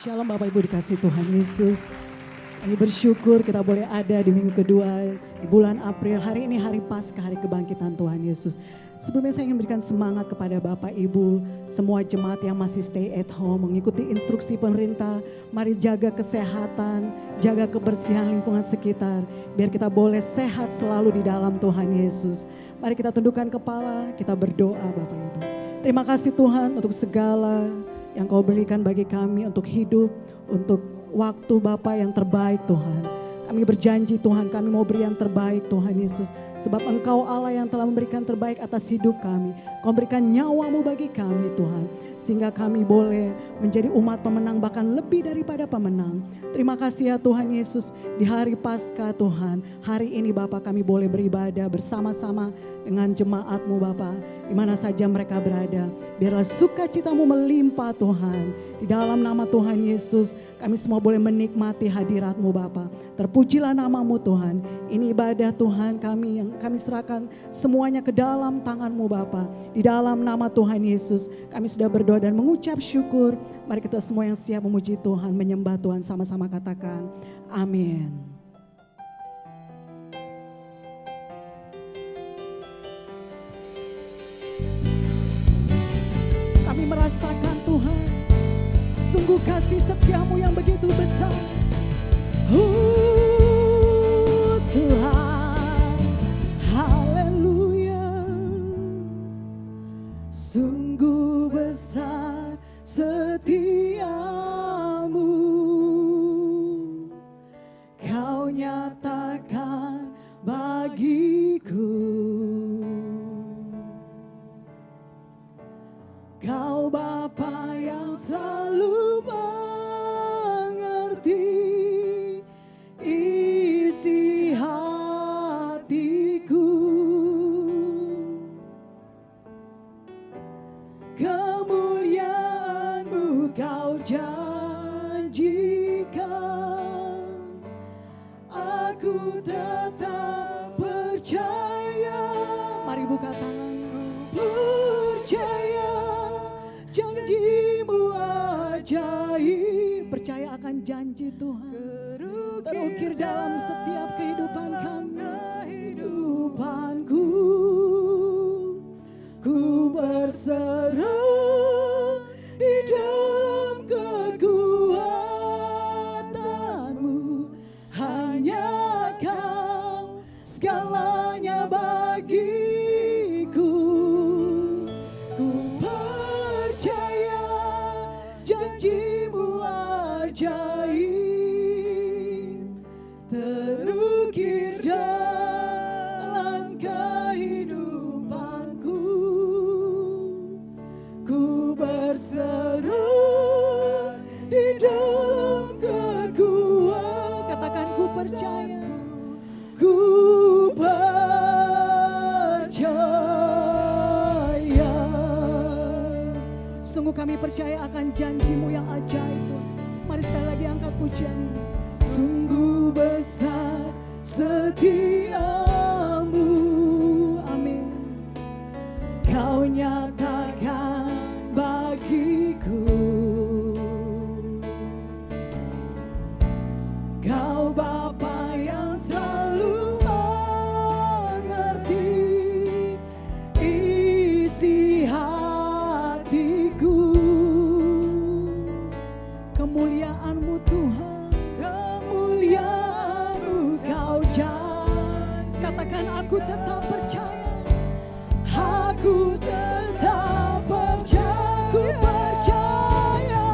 Shalom Bapak Ibu dikasih Tuhan Yesus. Kami bersyukur kita boleh ada di minggu kedua di bulan April. Hari ini hari Paskah, hari kebangkitan Tuhan Yesus. Sebelumnya saya ingin berikan semangat kepada Bapak Ibu, semua jemaat yang masih stay at home, mengikuti instruksi pemerintah. Mari jaga kesehatan, jaga kebersihan lingkungan sekitar, biar kita boleh sehat selalu di dalam Tuhan Yesus. Mari kita tundukkan kepala, kita berdoa Bapak Ibu. Terima kasih Tuhan untuk segala yang Kau berikan bagi kami untuk hidup, untuk waktu Bapa yang terbaik Tuhan. Kami berjanji Tuhan, kami mau beri yang terbaik Tuhan Yesus. Sebab Engkau Allah yang telah memberikan terbaik atas hidup kami. Kau berikan nyawamu bagi kami Tuhan. Sehingga kami boleh menjadi umat pemenang, bahkan lebih daripada pemenang. Terima kasih ya Tuhan Yesus, di hari Paskah Tuhan. Hari ini Bapa kami boleh beribadah bersama-sama dengan jemaat-Mu Bapa. Di mana saja mereka berada. Biarlah sukacitamu melimpah Tuhan. Di dalam nama Tuhan Yesus kami semua boleh menikmati hadirat-Mu Bapa. Terpujilah nama-Mu Tuhan. Ini ibadah Tuhan kami yang kami serahkan semuanya ke dalam tangan-Mu Bapa. Di dalam nama Tuhan Yesus kami sudah berdoa dan mengucap syukur. Mari kita semua yang siap memuji Tuhan, menyembah Tuhan, sama-sama katakan amin. Kami merasakan Tuhan, sungguh kasih setiamu yang begitu besar. Tuhan, haleluya. Sungguh besar setiamu, Kau nyatakan bagiku. Kau Bapa yang selalu mengerti isi hatiku. Kemuliaan-Mu Kau janjikan, aku tetap percaya. Mari buka tangan, percaya janji-Mu ajaib. Percaya akan janji Tuhan terukir dalam setiap kehidupan kami. Kehidupanku, ku berserah di dalam kekuatan-Mu. Hanya Kau segalanya bagiku. Ku percaya janji-Mu ajaib, terukir dalam kehidupanku. Ku berserah di dalam kekuatan. Katakan ku percaya. Ku percaya. Sungguh kami percaya akan janji-Mu yang ajaib. Mari sekali lagi angkat pujian. Sungguh besar setiamu, amin. Kau nyatakan bagiku. Kau Bapa yang selalu mengerti isi hatiku. Kemuliaan-Mu Tuhan, kemuliaan-Mu Kau janjikan. Katakan aku tetap percaya. Aku tetap percaya. Ku percaya.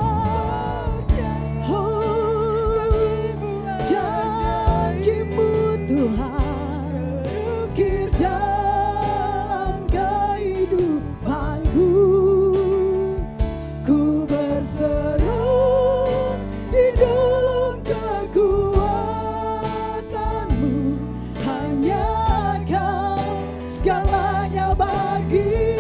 Janji-Mu Tuhan terukir dalam kehidupanku. Ku berserah di dalam kekuatan-Mu. Hanya Kau segalanya bagi.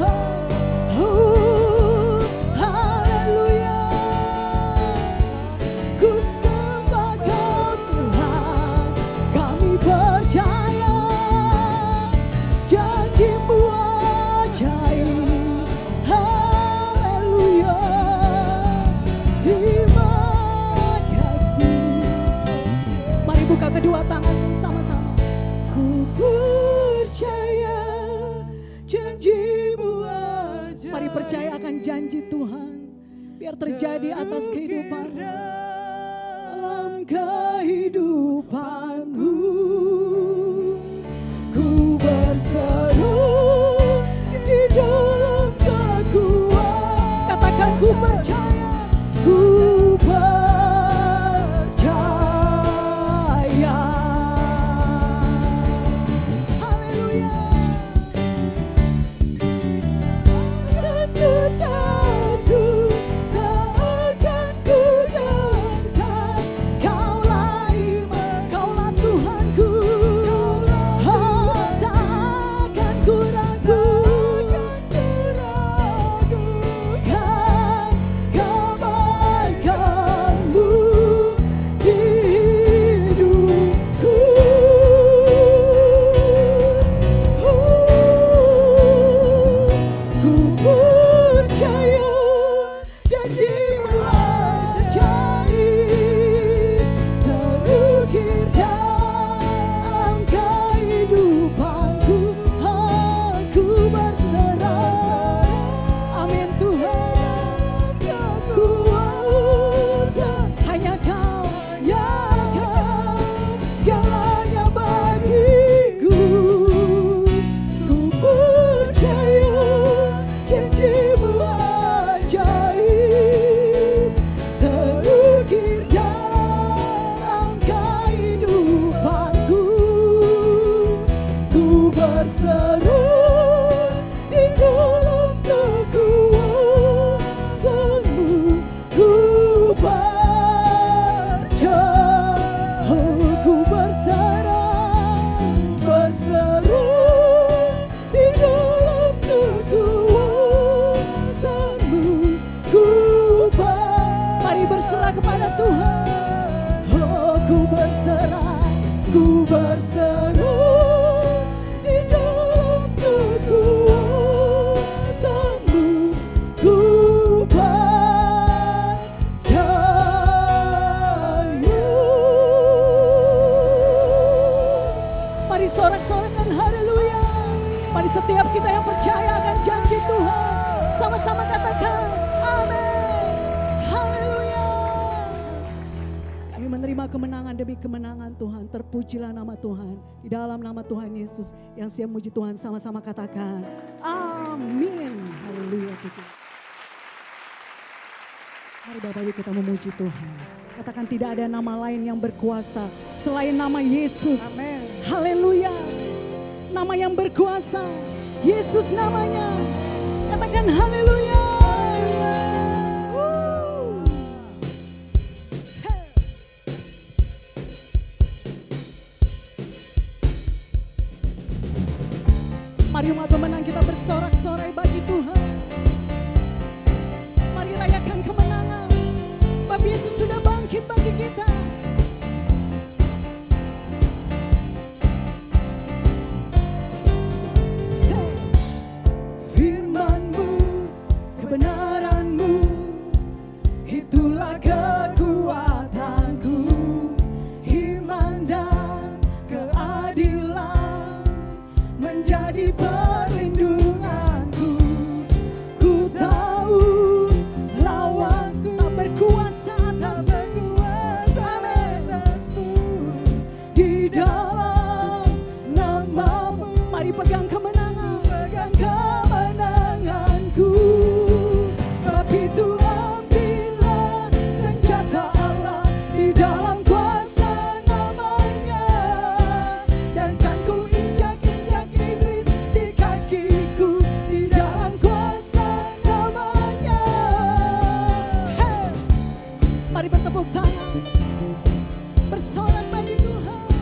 Tuhan. Oh, haleluya. Ku sembah Kau Tuhan, kami percaya janji-Mu ajaib. Haleluya. Terima kasih. Mari buka kedua tangan sama-sama. Ku percaya janji-Mu ajaib. Mari percaya akan janji Tuhan. Biar terjadi atas kehidupan. Dalam kehidupanmu ku berseru di dalam kekuatan. Katakan ku percaya. Ku percaya. Haleluya. Dan ku tahu tak akan ku datang. Kaulah iman, Kaulah Tuhanku. Takkan ku ragu. Kan kebaikan-Mu di hidupku. Ku percaya janji-Mu ajaib, terukir dalam kehidupanku. Aku berserah. Amin Tuhan. Kuat hanya Kau, ya Kau, segalanya bagiku. Ku percaya janji-Mu ajaib, terukir dalam kehidupanku. Ku berseru di dalam kekuatan-Mu. Ku percaya. Ku berseru di dalam kekuatan-Mu. Ku Mari berserah kepada Tuhan. Oh, ku berserah, ku berseru di dalam kekuatan-Mu. Ku percaya. Mari sorak-sorakan haleluya. Mari setiap kita yang percaya akan janji Tuhan, sama-sama katakan amin. Haleluya. Kami menerima kemenangan demi kemenangan Tuhan. Terpujilah nama Tuhan. Di dalam nama Tuhan Yesus yang siap memuji Tuhan, sama-sama katakan amin. Haleluya. Mari Bapak Ibu kita memuji Tuhan. Katakan tidak ada nama lain yang berkuasa selain nama Yesus. Amin. Haleluya. Nama yang berkuasa, Yesus namanya. Katakan haleluya. Hey. Mari umat pemenang kita bersorak-sorai bagi Tuhan. Mari rayakan kemenangan, sebab Yesus sudah bangkit bagi kita. Firman-Mu, kebenaran-Mu, itulah kekuatanku. Iman dan keadilan menjadi perlindunganku. Ku tahu lawanku tak berkuasa atasku. Di dalam nama-Mu, mari pegang kemenangan, pegang kemenanganku. Sebab itu ambillah senjata Allah di dalam kuasa namanya. Dan kan ku injak-injak iblis di kakiku di dalam kuasa namanya. Hey! Mari bertepuk tangan, bersorak bagi Tuhan.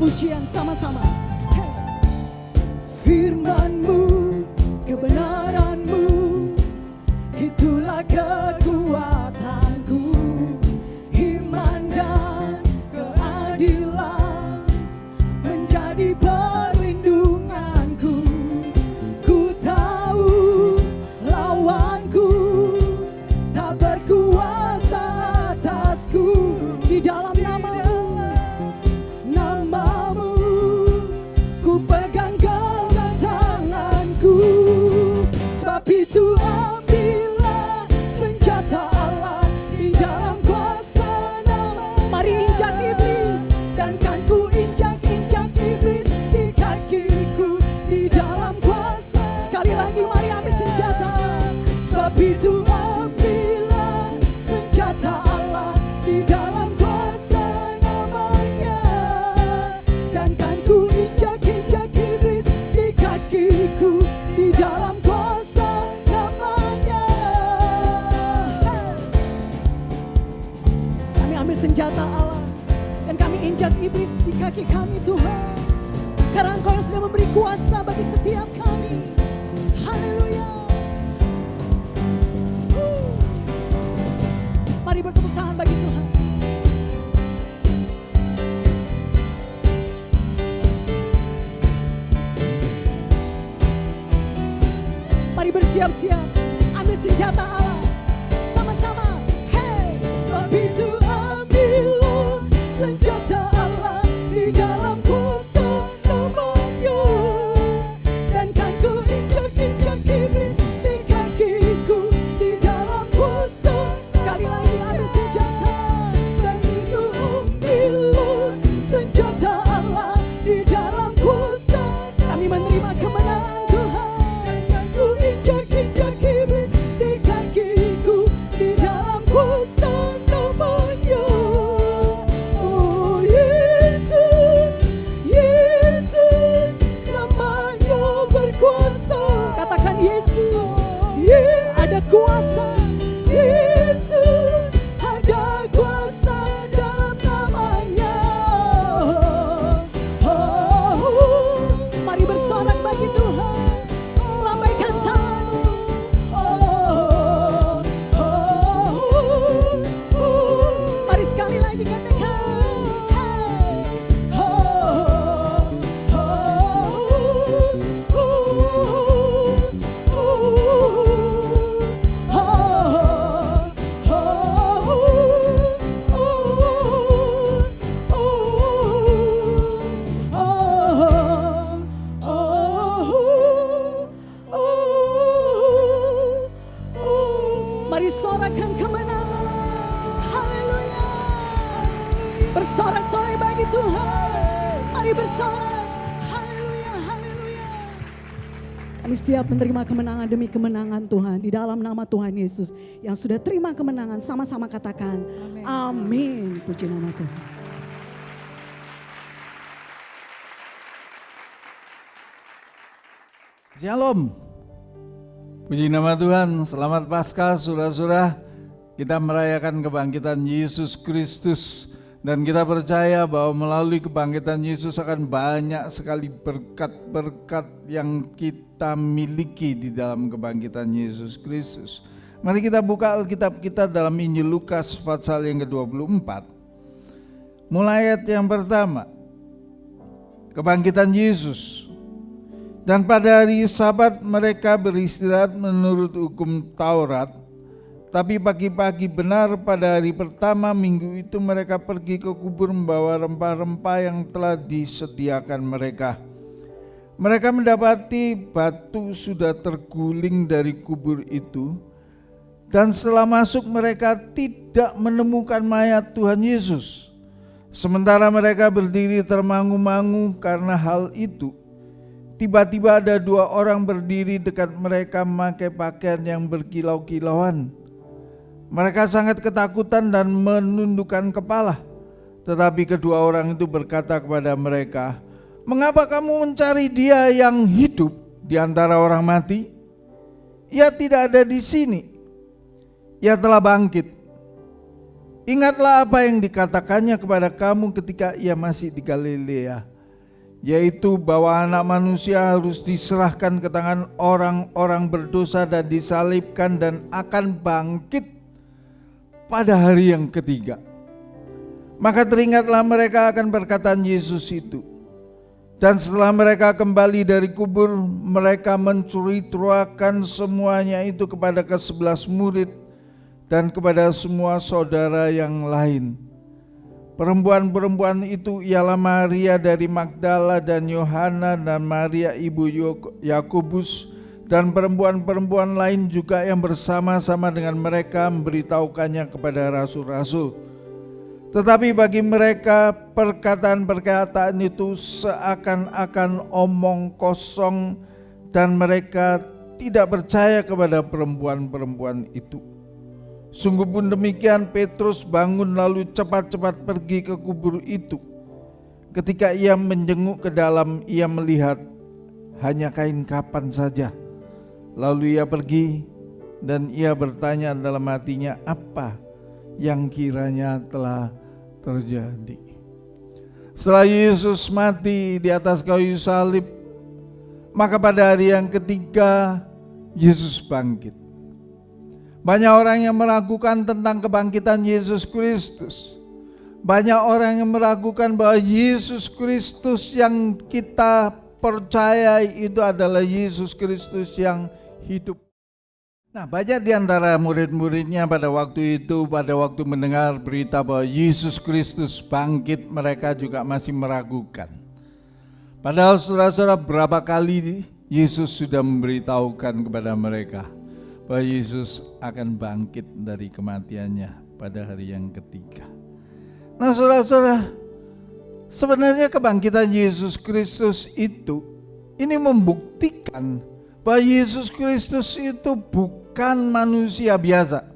pujian sama-sama. Hey. Firman-Mu, kebenaran-Mu, itulah kekuatanku. Iman dan keadilan menjadi perlindunganku. Ku tahu lawanku tak berkuasa atasku. Di dalam namamu ku pegang genggam tanganku. Sebab itu ambillah senjata Allah di dalam kuasa nama. Mari injak iblis, dan kan ku injak-injak iblis di kakiku di dalam kuasa. Sekali lagi mari ambil senjata. Sebab itu ambillah senjata Allah di dalam kuasa namanya. Dan kan ku injak-injak iblis di kakiku di dalam kuasa namanya. Kami ambil senjata Allah dan kami injak iblis di kaki kami Tuhan. Karena Engkau yang sudah memberi kuasa bagi setiap kami. Haleluya. Mari bertepuk tangan bagi Tuhan. Mari bersiap-siap, ambil senjata Allah sama-sama. Hey, sebab itu ambillah senjata Allah di dalam kuasa namanya. Dan kan ku injak-injak iblis di kakiku di dalam kuasa. Sekali lagi ambil senjata. Dan itu ambillah senjata Allah di dalam kuasa. Kami menerima kemenangan Tuhan. Dan ku injak-injak iblis di kakiku di dalam kuasa namanya. Oh Yesus, Yesus, namanya berkuasa. Katakan Yesus, ada kuasa. Yesus, ada kuasa dalam namanya. Mari bersorak bagi Tuhan. Lambaikan tanganmu. Mari sekali lagi katakan. Mari sorakan kemenangan. Haleluya. Bersorak-sorai bagi Tuhan. Mari bersorak. Haleluya, haleluya. Kami setiap menerima kemenangan demi kemenangan Tuhan. Di dalam nama Tuhan Yesus. Yang sudah terima kemenangan sama-sama katakan amin. Puji nama Tuhan. Shalom. Puji nama Tuhan. Selamat Paskah saudara-saudara. Kita merayakan kebangkitan Yesus Kristus. Dan kita percaya bahwa melalui kebangkitan Yesus akan banyak sekali berkat-berkat yang kita miliki di dalam kebangkitan Yesus Kristus. Mari kita buka Alkitab kita dalam Injil Lukas pasal yang ke-24. Mulai ayat yang pertama. Kebangkitan Yesus. Dan pada hari Sabat mereka beristirahat menurut hukum Taurat. Tapi pagi-pagi benar pada hari pertama minggu itu mereka pergi ke kubur membawa rempah-rempah yang telah disediakan mereka. Mereka mendapati batu sudah terguling dari kubur itu. Dan setelah masuk mereka tidak menemukan mayat Tuhan Yesus. Sementara mereka berdiri termangu-mangu karena hal itu. Tiba-tiba ada dua orang berdiri dekat mereka memakai pakaian yang berkilau-kilauan. Mereka sangat ketakutan dan menundukkan kepala. Tetapi kedua orang itu berkata kepada mereka, "Mengapa kamu mencari Dia yang hidup di antara orang mati? Ia tidak ada di sini. Ia telah bangkit. Ingatlah apa yang dikatakannya kepada kamu ketika ia masih di Galilea. yaitu bahwa anak manusia harus diserahkan ke tangan orang-orang berdosa dan disalibkan dan akan bangkit pada hari yang ketiga. Maka teringatlah mereka akan perkataan Yesus itu. Dan setelah mereka kembali dari kubur, mereka mencuritakan semuanya itu kepada ke-11 murid dan kepada semua saudara yang lain. Perempuan-perempuan itu ialah Maria dari Magdala dan Yohana dan Maria ibu Yakobus dan perempuan-perempuan lain juga yang bersama-sama dengan mereka memberitahukannya kepada rasul-rasul. Tetapi bagi mereka perkataan-perkataan itu seakan-akan omong kosong dan mereka tidak percaya kepada perempuan-perempuan itu. Sungguh pun demikian, Petrus bangun lalu cepat-cepat pergi ke kubur itu. Ketika ia menjenguk ke dalam, ia melihat hanya kain kapan saja. Lalu ia pergi dan ia bertanya dalam hatinya apa yang kiranya telah terjadi. Setelah Yesus mati di atas kayu salib, maka pada hari yang ketiga Yesus bangkit. Banyak orang yang meragukan tentang kebangkitan Yesus Kristus. Banyak orang yang meragukan bahwa Yesus Kristus yang kita percaya itu adalah Yesus Kristus yang hidup. Nah, banyak di antara murid-muridnya pada waktu itu, pada waktu mendengar berita bahwa Yesus Kristus bangkit, mereka juga masih meragukan. Padahal saudara-saudara, berapa kali Yesus sudah memberitahukan kepada mereka bahwa Yesus akan bangkit dari kematiannya pada hari yang ketiga. Nah saudara-saudara, sebenarnya kebangkitan Yesus Kristus itu ini membuktikan bahwa Yesus Kristus itu bukan manusia biasa.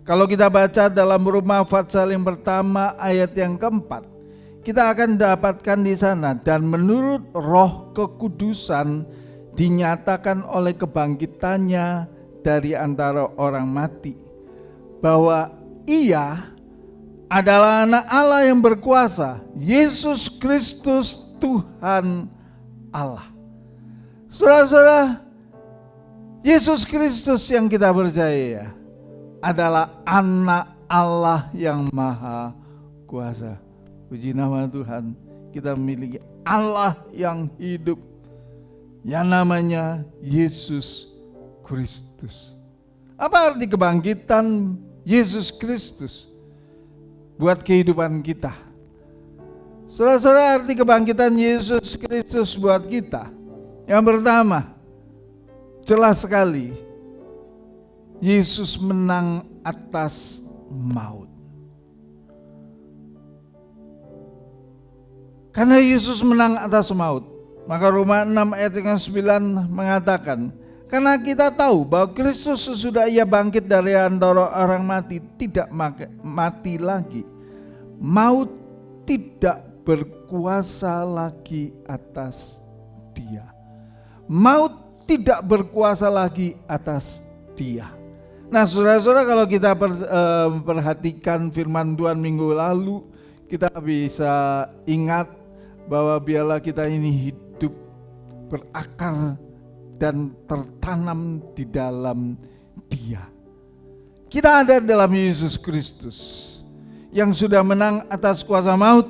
Kalau kita baca dalam Roma pasal yang pertama ayat yang keempat, kita akan dapatkan di sana, dan menurut Roh Kekudusan dinyatakan oleh kebangkitannya dari antara orang mati, bahwa ia adalah anak Allah yang berkuasa, Yesus Kristus Tuhan Allah. Saudara-saudara, Yesus Kristus yang kita percaya adalah anak Allah yang maha kuasa. Puji nama Tuhan, kita memiliki Allah yang hidup, yang namanya Yesus Kristus. Apa arti kebangkitan Yesus Kristus buat kehidupan kita? Saudara-saudara, arti kebangkitan Yesus Kristus buat kita, yang pertama, jelas sekali, Yesus menang atas maut. Karena Yesus menang atas maut, maka Roma 6 ayat 9 mengatakan, karena kita tahu bahwa Kristus sesudah ia bangkit dari antara orang mati tidak mati lagi. Maut tidak berkuasa lagi atas dia. Maut tidak berkuasa lagi atas dia. Nah saudara-saudara, kalau kita perhatikan firman Tuhan minggu lalu, kita bisa ingat bahwa biarlah kita ini hidup berakar dan tertanam di dalam Dia. Kita ada dalam Yesus Kristus yang sudah menang atas kuasa maut,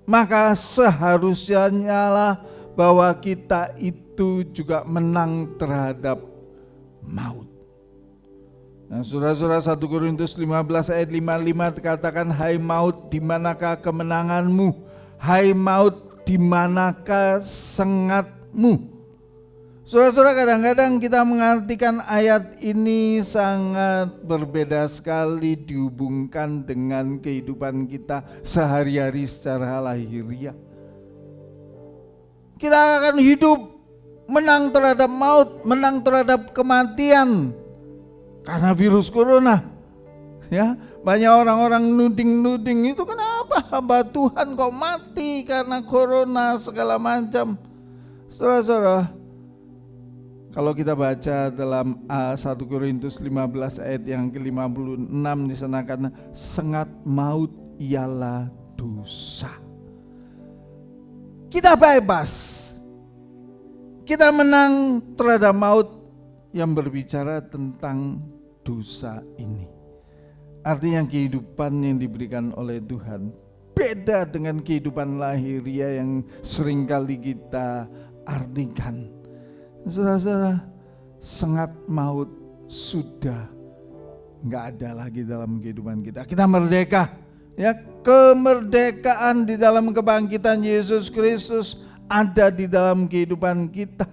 maka seharusnya lah bahwa kita itu juga menang terhadap maut. Nah saudara-saudara, 1 Korintus 15 ayat 55 dikatakan, hai maut, di manakah kemenanganmu? Hai maut, di manakah sengatmu? Saudara-saudara, kadang-kadang kita mengartikan ayat ini sangat berbeda sekali dihubungkan dengan kehidupan kita sehari-hari secara lahiriah. Kita akan hidup menang terhadap maut, menang terhadap kematian karena virus corona. Ya, banyak orang-orang nuding-nuding itu, kenapa hamba Tuhan kok mati karena corona segala macam. Saudara-saudara, kalau kita baca dalam 1 Korintus 15 ayat yang ke-56 di sana, karena sengat maut ialah dosa. kita bebas. Kita menang terhadap maut yang berbicara tentang dosa ini. Artinya kehidupan yang diberikan oleh Tuhan beda dengan kehidupan lahiriah yang seringkali kita artikan. Saudara-saudara, sengat maut sudah nggak ada lagi dalam kehidupan kita. Kita merdeka. Ya, kemerdekaan di dalam kebangkitan Yesus Kristus ada di dalam kehidupan kita.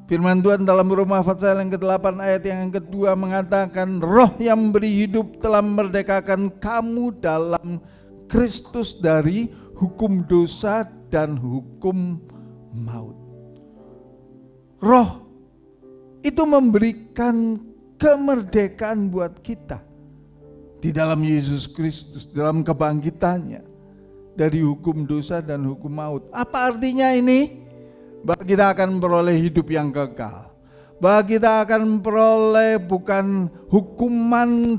Firman Tuhan dalam Roma pasal yang ke-8 ayat yang kedua mengatakan, Roh yang memberi hidup telah memerdekakan kamu dalam Kristus dari hukum dosa dan hukum maut. Roh itu memberikan kemerdekaan buat kita di dalam Yesus Kristus, dalam kebangkitannya dari hukum dosa dan hukum maut. Apa artinya ini? Bahwa kita akan memperoleh hidup yang kekal. Bahwa kita akan memperoleh bukan hukuman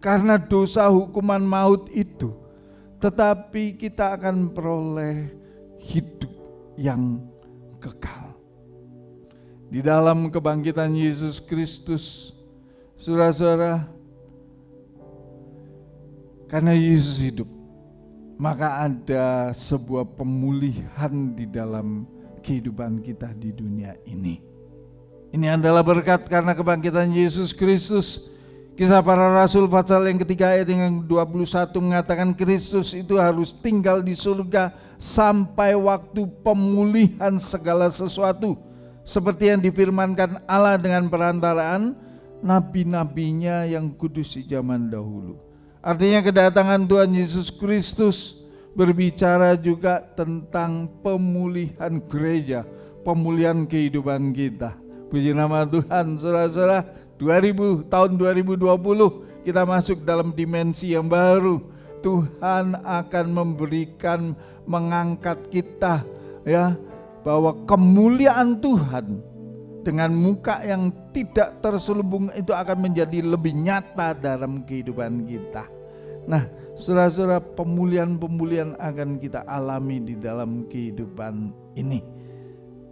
karena dosa, hukuman maut itu, tetapi kita akan memperoleh hidup yang kekal. Di dalam kebangkitan Yesus Kristus, saudara-saudara, karena Yesus hidup, maka ada sebuah pemulihan di dalam kehidupan kita di dunia ini. Ini adalah berkat karena kebangkitan Yesus Kristus. Kisah para Rasul pasal yang ketiga ayat yang 21 mengatakan Kristus itu harus tinggal di surga sampai waktu pemulihan segala sesuatu, seperti yang difirmankan Allah dengan perantaraan nabi-nabinya yang kudus di zaman dahulu. Artinya kedatangan Tuhan Yesus Kristus berbicara juga tentang pemulihan gereja, pemulihan kehidupan kita. Puji nama Tuhan, saudara-saudara. Tahun 2020 kita masuk dalam dimensi yang baru. Tuhan akan memberikan, mengangkat kita, ya, bahwa kemuliaan Tuhan dengan muka yang tidak terselubung itu akan menjadi lebih nyata dalam kehidupan kita. Nah, saudara-saudara, pemulihan-pemulihan akan kita alami di dalam kehidupan ini.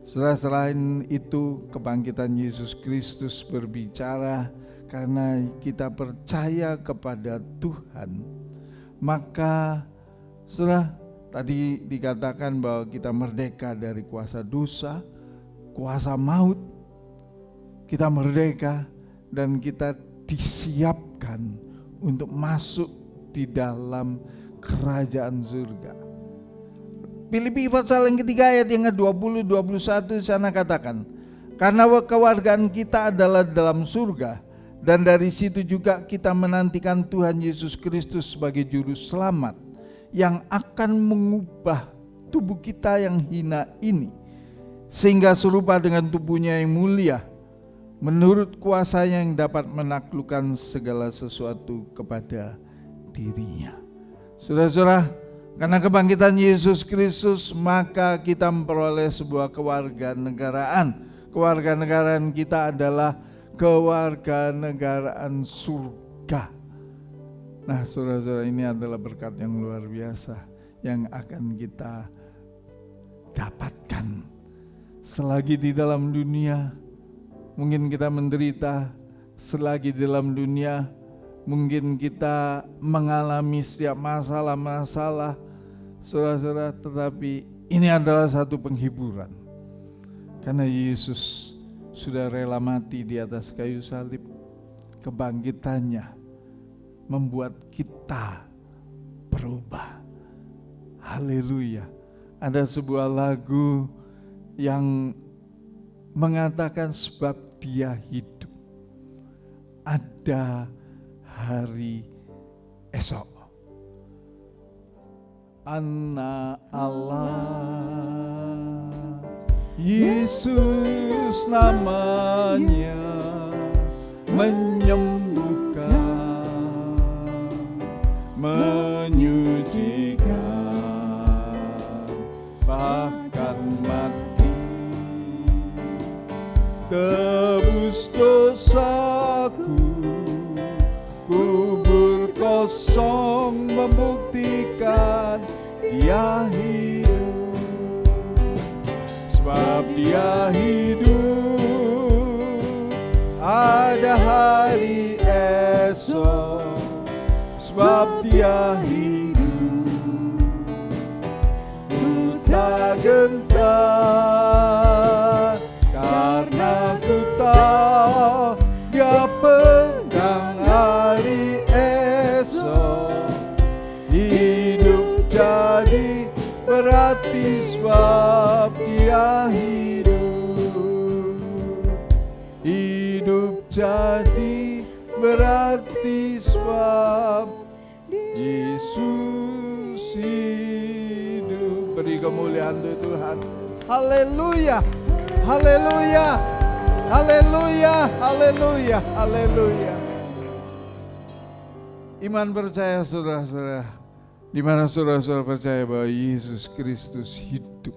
Saudara, selain itu kebangkitan Yesus Kristus berbicara karena kita percaya kepada Tuhan. Maka saudara, tadi dikatakan bahwa kita merdeka dari kuasa dosa, kuasa maut. Kita merdeka dan kita disiapkan untuk masuk di dalam kerajaan surga. Filipi pasal yang ketiga ayat yang ke-20-21 di sana katakan, karena kewargaan kita adalah dalam surga, dan dari situ juga kita menantikan Tuhan Yesus Kristus sebagai juru selamat yang akan mengubah tubuh kita yang hina ini sehingga serupa dengan tubuhnya yang mulia, menurut kuasanya yang dapat menaklukkan segala sesuatu kepada dirinya. Saudara-saudara, karena kebangkitan Yesus Kristus, maka kita memperoleh sebuah kewarganegaraan. Kewarganegaraan kita adalah kewarganegaraan surga. Nah, saudara-saudara, ini adalah berkat yang luar biasa yang akan kita dapatkan selagi di dalam dunia. Mungkin kita menderita, selagi di dalam dunia mungkin kita mengalami setiap masalah-masalah, saudara-saudara, tetapi ini adalah satu penghiburan. Karena Yesus sudah rela mati di atas kayu salib, kebangkitannya membuat kita berubah. Haleluya. Ada sebuah lagu yang mengatakan sebab Dia hidup, ada hari esok. Anak Allah, Yesus namanya, menyembuhkan, menyucikan, bahkan mati, tebus dosaku, kubur kosong membuktikan Dia hidup. dia hidup, ada hari esok, sebab dia hidup. Ku tak gentar, karena ku tahu dia pegang hari esok. Hidup jadi berarti sebab dia hidup. Hidup jadi berarti sebab Yesus hidup. Beri kemuliaan untuk Tuhan. Haleluya, haleluya, haleluya, haleluya, haleluya. Iman percaya saudara-saudara, di mana saudara-saudara percaya bahwa Yesus Kristus hidup,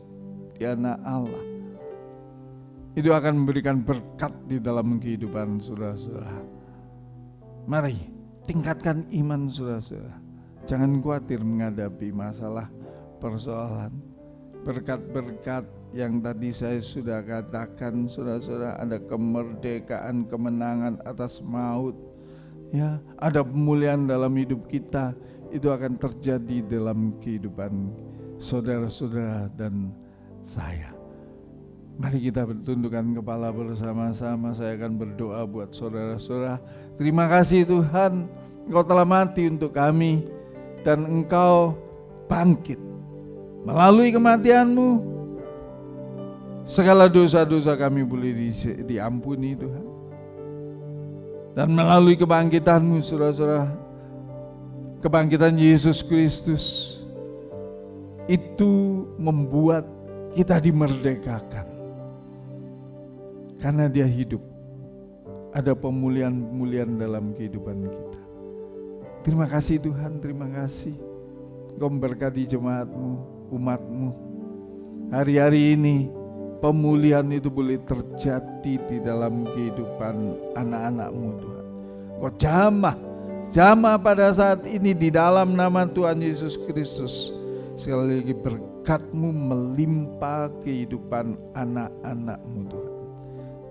Dia Anak Allah, itu akan memberikan berkat di dalam kehidupan saudara-saudara. Mari tingkatkan iman saudara-saudara. Jangan khawatir menghadapi masalah, persoalan. Berkat-berkat yang tadi saya sudah katakan saudara-saudara, ada kemerdekaan, kemenangan atas maut. Ya, ada pemulihan dalam hidup kita, itu akan terjadi dalam kehidupan saudara-saudara dan saya. Mari kita bertundukkan kepala bersama-sama. Saya akan berdoa buat saudara-saudara. Terima kasih Tuhan, Engkau telah mati untuk kami dan Engkau bangkit. Melalui kematian-Mu, segala dosa-dosa kami boleh diampuni Tuhan. Dan melalui kebangkitan-Mu saudara-saudara, kebangkitan Yesus Kristus itu membuat kita dimerdekakan. Karena Dia hidup, ada pemulihan-pemulihan dalam kehidupan kita. Terima kasih Tuhan, terima kasih. Engkau memberkati jemaat-Mu, umat-Mu. Hari-hari ini pemulihan itu boleh terjadi di dalam kehidupan anak-anak-Mu Tuhan. Kau jamah pada saat ini di dalam nama Tuhan Yesus Kristus. Sekali lagi berkat-Mu melimpah kehidupan anak-anak-Mu Tuhan.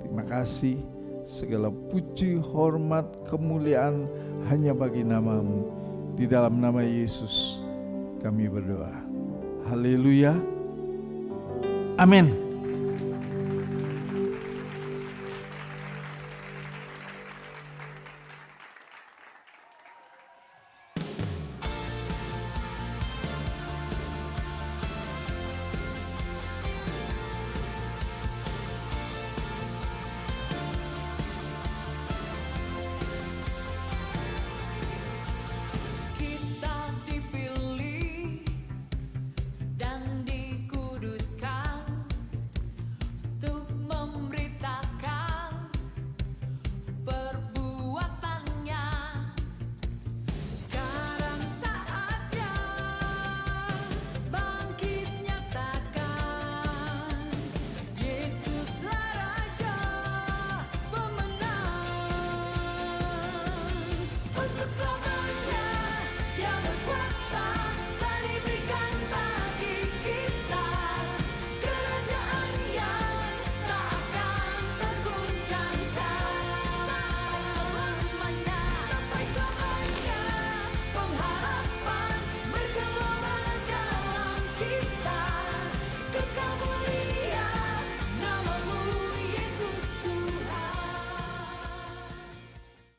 Terima kasih, segala puji, hormat, kemuliaan hanya bagi nama-Mu. Di dalam nama Yesus kami berdoa. Haleluya. Amin.